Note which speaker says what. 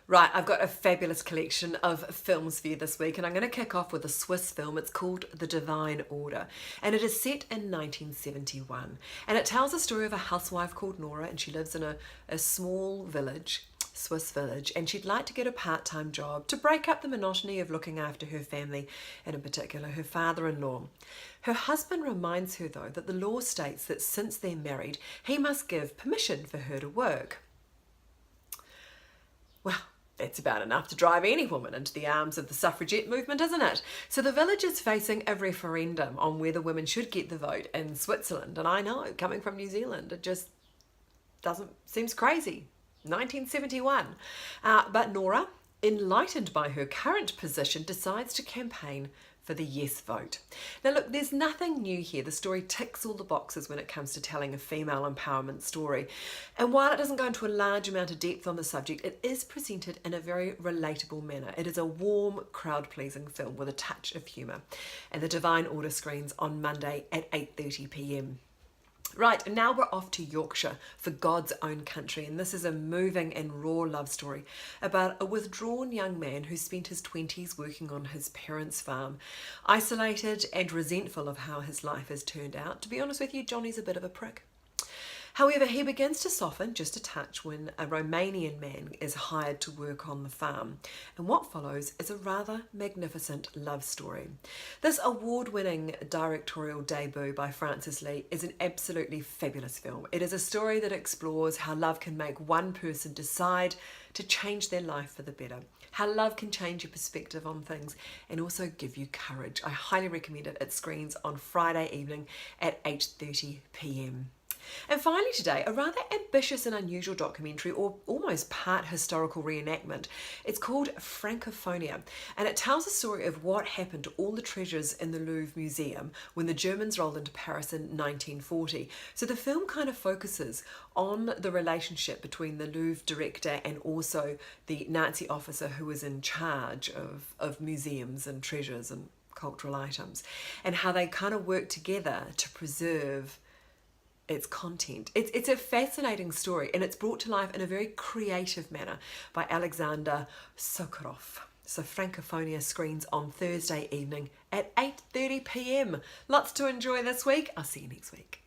Speaker 1: Right, I've got a fabulous collection of films for you this week, and I'm going to kick off with a Swiss film. It's called The Divine Order, and it is set in 1971. And it tells the story of a housewife called Nora, and she lives in a small village, Swiss village, and she'd like to get a part-time job to break up the monotony of looking after her family, and in particular her father-in-law. Her husband reminds her, though, that the law states that since they're married, he must give permission for her to work. Well, that's about enough to drive any woman into the arms of the suffragette movement, isn't it? So the village is facing a referendum on whether women should get the vote in Switzerland. And I know, coming from New Zealand, it just seems crazy. 1971. But Nora, enlightened by her current position, decides to campaign for the yes vote. Now look, there's nothing new here. The story ticks all the boxes when it comes to telling a female empowerment story. And while it doesn't go into a large amount of depth on the subject, it is presented in a very relatable manner. It is a warm, crowd-pleasing film with a touch of humour. And The Divine Order screens on Monday at 8:30 p.m. Right, and now we're off to Yorkshire for God's Own Country, and this is a moving and raw love story about a withdrawn young man who spent his 20s working on his parents' farm. Isolated and resentful of how his life has turned out. To be honest with you, Johnny's a bit of a prick. However, he begins to soften just a touch when a Romanian man is hired to work on the farm. And what follows is a rather magnificent love story. This award-winning directorial debut by Francis Lee is an absolutely fabulous film. It is a story that explores how love can make one person decide to change their life for the better. How love can change your perspective on things and also give you courage. I highly recommend it. It screens on Friday evening at 8:30 p.m. And finally today, a rather ambitious and unusual documentary, or almost part historical reenactment. It's called Francophonia, and it tells the story of what happened to all the treasures in the Louvre Museum when the Germans rolled into Paris in 1940. So the film kind of focuses on the relationship between the Louvre director and also the Nazi officer who was in charge of museums and treasures and cultural items, and how they kind of work together to preserve its content. It's a fascinating story, and it's brought to life in a very creative manner by Alexander Sokurov. So Francophonia screens on Thursday evening at 8:30 p.m. Lots to enjoy this week. I'll see you next week.